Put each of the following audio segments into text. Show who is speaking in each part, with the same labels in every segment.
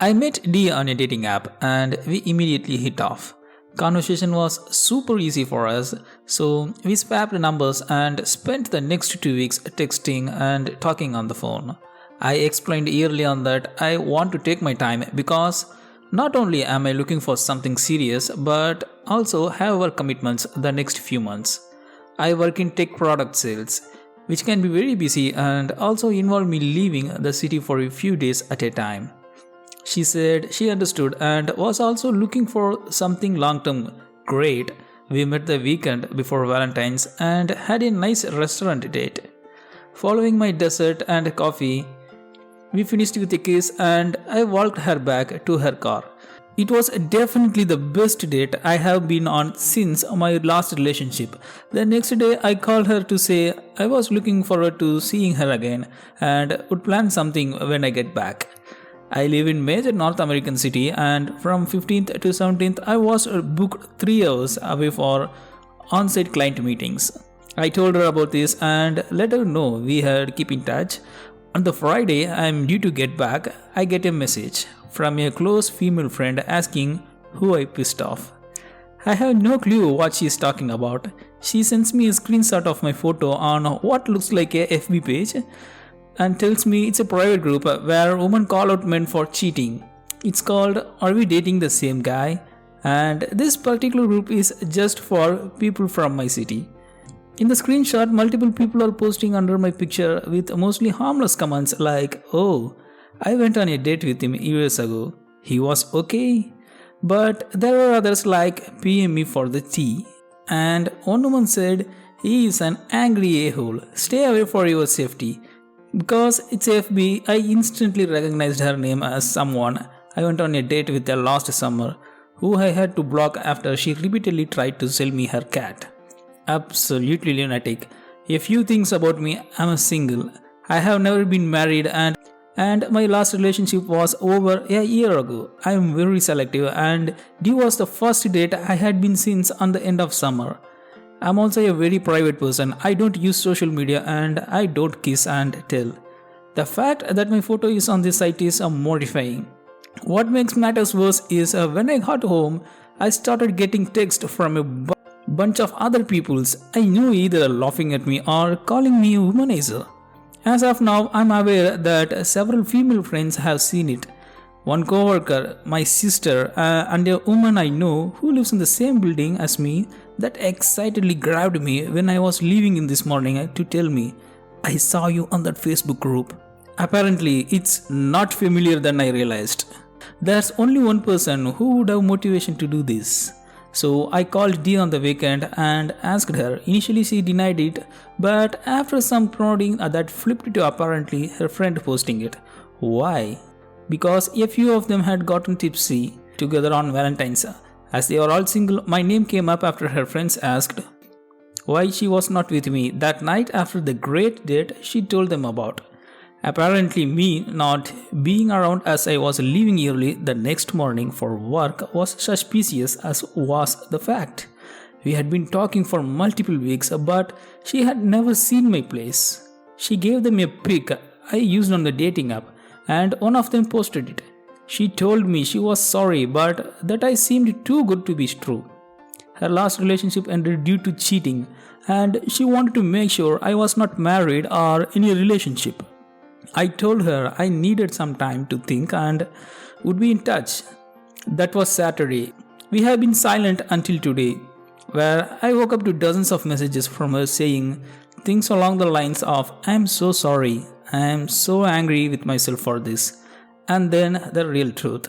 Speaker 1: I met Dee on a dating app and we immediately hit off. Conversation was super easy for us, so we swapped numbers and spent the next 2 weeks texting and talking on the phone. I explained early on that I want to take my time because not only am I looking for something serious but also have work commitments the next few months. I work in tech product sales, which can be very busy and also involve me leaving the city for a few days at a time. She said she understood and was also looking for something long term. Great. We met the weekend before Valentine's and had a nice restaurant date. Following my dessert and coffee, we finished with a kiss and I walked her back to her car. It was definitely the best date I have been on since my last relationship. The next day, I called her to say I was looking forward to seeing her again and would plan something when I get back. I live in major North American city and from 15th to 17th I was booked 3 hours away for on-site client meetings. I told her about this and let her know we had keep in touch. On the Friday I am due to get back, I get a message from a close female friend asking who I pissed off. I have no clue what she is talking about. She sends me a screenshot of my photo on what looks like a FB page and tells me it's a private group where women call out men for cheating. It's called Are We Dating the Same Guy? And this particular group is just for people from my city. In the screenshot, multiple people are posting under my picture with mostly harmless comments like, "Oh, I went on a date with him years ago. He was okay." But there are others like PM me for the tea. And one woman said, "He is an angry a-hole. Stay away for your safety." Because it's FB, I instantly recognized her name as someone I went on a date with last summer, who I had to block after she repeatedly tried to sell me her cat. Absolutely lunatic. A few things about me: I'm a single. I have never been married and my last relationship was over a year ago. I am very selective and Dee was the first date I had been since on the end of summer. I'm also a very private person. I don't use social media and I don't kiss and tell. The fact that my photo is on this site is mortifying. What makes matters worse is when I got home, I started getting texts from a bunch of other peoples I knew either laughing at me or calling me a womanizer. As of now, I'm aware that several female friends have seen it. One coworker, my sister, and a woman I know who lives in the same building as me that excitedly grabbed me when I was leaving in this morning to tell me, "I saw you on that Facebook group." Apparently, it's not familiar than I realized. There's only one person who would have motivation to do this. So I called Dee on the weekend and asked her. Initially she denied it, but after some prodding that flipped to apparently her friend posting it. Why? Because a few of them had gotten tipsy together on Valentine's. As they were all single, my name came up after her friends asked why she was not with me that night after the great date she told them about. Apparently me not being around as I was leaving early the next morning for work was suspicious, as was the fact. We had been talking for multiple weeks, but she had never seen my place. She gave them a pic I used on the dating app and one of them posted it. She told me she was sorry but that I seemed too good to be true. Her last relationship ended due to cheating and she wanted to make sure I was not married or in a relationship. I told her I needed some time to think and would be in touch. That was Saturday. We have been silent until today, where I woke up to dozens of messages from her saying things along the lines of, "I'm so sorry, I'm so angry with myself for this." And then the real truth.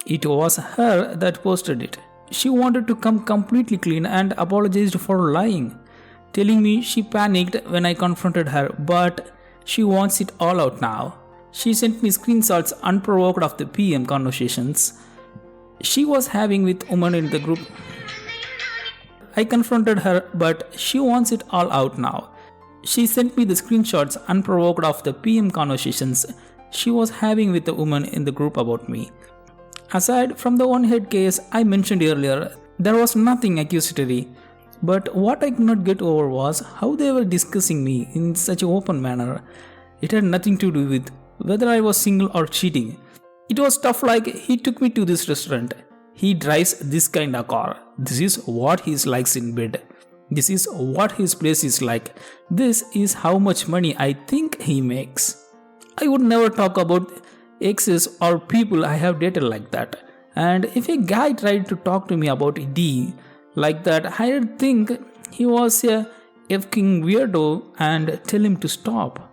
Speaker 1: It was her that posted it. She wanted to come completely clean and apologized for lying, telling me she panicked when I confronted her, but she wants it all out now. She sent me screenshots unprovoked of the PM conversations she was having with women in the group. I confronted her, but she wants it all out now. She sent me the screenshots unprovoked of the PM conversations she was having with the woman in the group about me. Aside from the one head case I mentioned earlier, there was nothing accusatory. But what I could not get over was how they were discussing me in such an open manner. It had nothing to do with whether I was single or cheating. It was stuff like he took me to this restaurant. He drives this kind of car. This is what he likes in bed. This is what his place is like. This is how much money I think he makes. I would never talk about exes or people I have dated like that. And if a guy tried to talk to me about D like that, I'd think he was a effing weirdo and tell him to stop.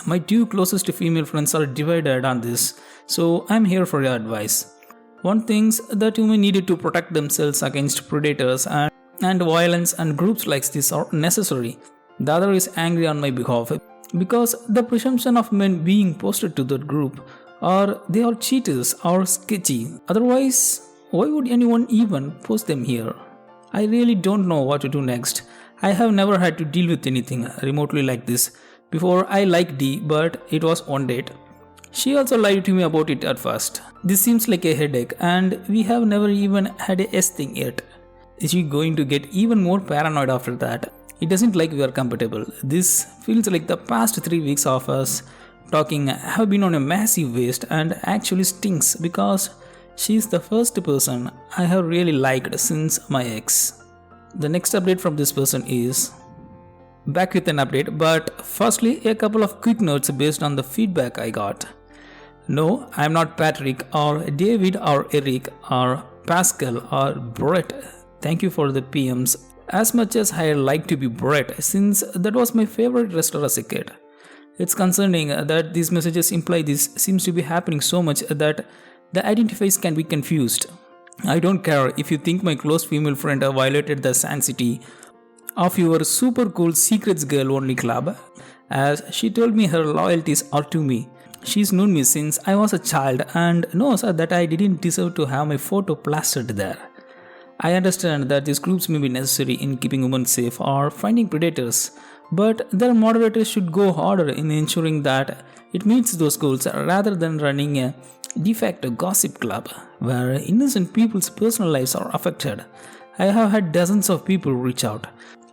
Speaker 1: My two closest female friends are divided on this, so I'm here for your advice. One thinks that women needed to protect themselves against predators and violence, and groups like this are necessary. The other is angry on my behalf because the presumption of men being posted to that group or they are cheaters or sketchy. Otherwise, why would anyone even post them here? I really don't know what to do next. I have never had to deal with anything remotely like this before. I like D, but it was one date. She also lied to me about it at first. This seems like a headache and we have never even had a S thing yet. Is she going to get even more paranoid after that? It doesn't like we are compatible. This feels like the past 3 weeks of us talking have been on a massive waste and actually stinks because she's the first person I have really liked since my ex. The next update from this person is back with an update, but firstly a couple of quick notes based on the feedback I got. No, I'm not Patrick or David or Eric or Pascal or Brett. Thank you for the PMs. As much as I like to be Brett, since that was my favorite wrestler as a kid. It's concerning that these messages imply this seems to be happening so much that the identifiers can be confused. I don't care if you think my close female friend violated the sanctity of your super cool secrets girl only club, as she told me her loyalties are to me. She's known me since I was a child and knows that I didn't deserve to have my photo plastered there. I understand that these groups may be necessary in keeping women safe or finding predators, but their moderators should go harder in ensuring that it meets those goals rather than running a de facto gossip club where innocent people's personal lives are affected. I have had dozens of people reach out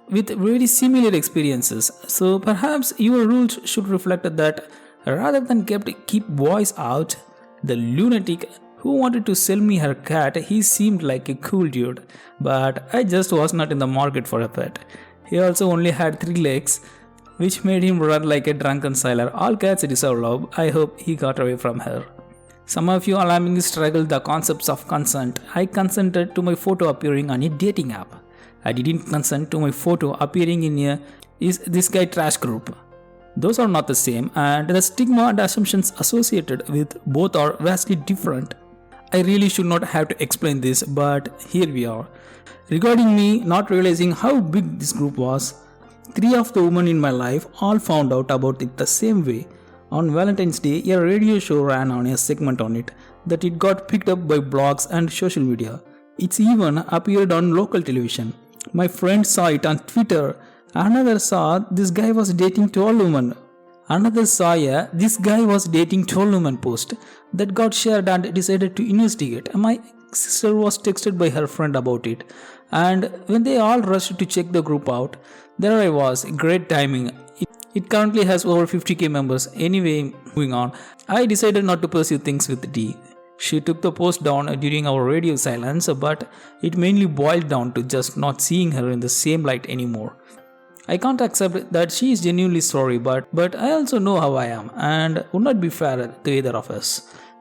Speaker 1: with very similar experiences, so perhaps your rules should reflect that rather than keep boys out. The lunatic who wanted to sell me her cat, he seemed like a cool dude, but I just was not in the market for a pet. He also only had 3 legs, which made him run like a drunken sailor. All cats deserve love. I hope he got away from her. Some of you alarmingly struggle the concepts of consent. I consented to my photo appearing on a dating app. I didn't consent to my photo appearing in a "is this guy trash" group. Those are not the same, and the stigma and assumptions associated with both are vastly different. I really should not have to explain this, but here we are. Regarding me not realizing how big this group was, 3 of the women in my life all found out about it the same way. On Valentine's Day, a radio show ran on a segment on it that it got picked up by blogs and social media. It's even appeared on local television. My friend saw it on Twitter. Another saw this guy was dating 12 women. Another saw a "this guy was dating 12 women" post that got shared and decided to investigate. My sister was texted by her friend about it, and when they all rushed to check the group out, there I was. Great timing. It currently has over 50k members. Anyway, moving on. I decided not to pursue things with D. She took the post down during our radio silence, but it mainly boiled down to just not seeing her in the same light anymore. I can't accept that she is genuinely sorry, but I also know how I am and would not be fair to either of us.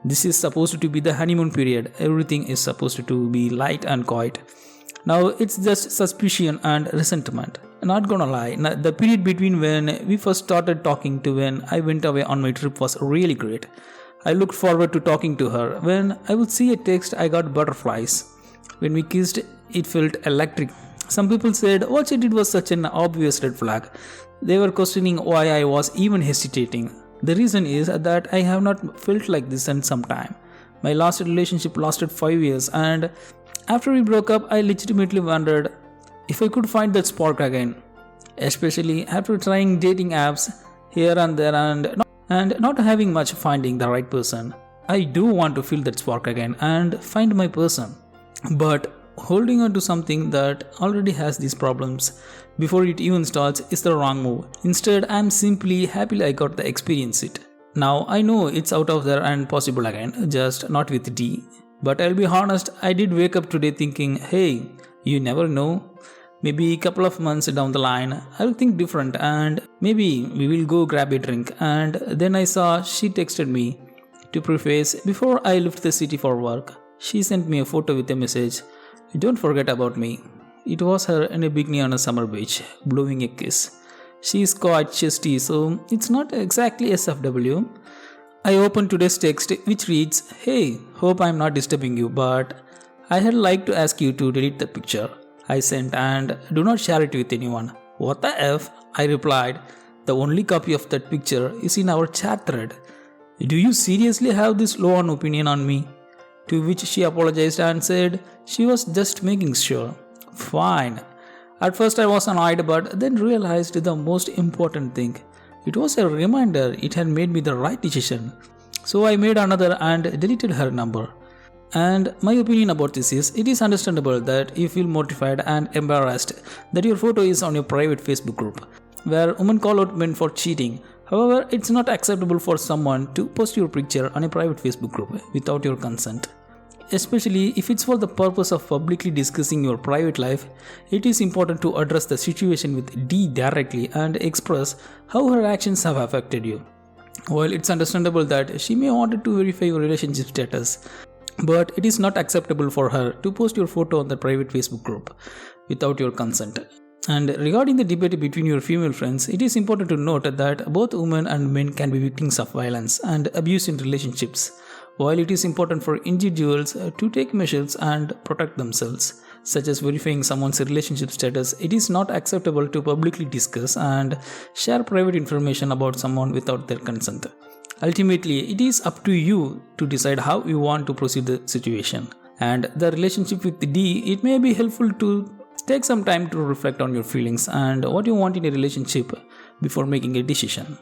Speaker 1: This is supposed to be the honeymoon period. Everything is supposed to be light and quiet. Now it's just suspicion and resentment. Not gonna lie, the period between when we first started talking to when I went away on my trip was really great. I looked forward to talking to her. When I would see a text, I got butterflies. When we kissed, it felt electric. Some people said what she did was such an obvious red flag. They were questioning why I was even hesitating. The reason is that I have not felt like this in some time. My last relationship lasted 5 years, and after we broke up, I legitimately wondered if I could find that spark again. Especially after trying dating apps here and there and not having much finding the right person. I do want to feel that spark again and find my person. But holding on to something that already has these problems before it even starts is the wrong move. Instead, I'm simply happy I got to experience it. Now I know it's out of there and possible again, just not with D. But I'll be honest, I did wake up today thinking, hey, you never know. Maybe a couple of months down the line, I'll think different and maybe we will go grab a drink. And then I saw she texted me. To preface, before I left the city for work, she sent me a photo with a message, don't forget about me. It was her in a bikini on a summer beach, blowing a kiss. She is quite chesty, so it's not exactly SFW. I opened today's text, which reads, hey, hope I'm not disturbing you, but I had like to ask you to delete the picture I sent and do not share it with anyone. What the F? I replied, the only copy of that picture is in our chat thread. Do you seriously have this low on opinion on me? To which she apologized and said she was just making sure. Fine. At first I was annoyed but then realized the most important thing. It was a reminder it had made me the right decision. So I made another and deleted her number. And my opinion about this is, it is understandable that you feel mortified and embarrassed that your photo is on your private Facebook group, where women call out men for cheating. However, it's not acceptable for someone to post your picture on a private Facebook group without your consent. Especially if it's for the purpose of publicly discussing your private life, it is important to address the situation with D directly and express how her actions have affected you. While it's understandable that she may want to verify your relationship status, but it is not acceptable for her to post your photo on the private Facebook group without your consent. And regarding the debate between your female friends, it is important to note that both women and men can be victims of violence and abuse in relationships. While it is important for individuals to take measures and protect themselves, such as verifying someone's relationship status, it is not acceptable to publicly discuss and share private information about someone without their consent. Ultimately, it is up to you to decide how you want to proceed the situation. And the relationship with D, it may be helpful to take some time to reflect on your feelings and what you want in a relationship before making a decision.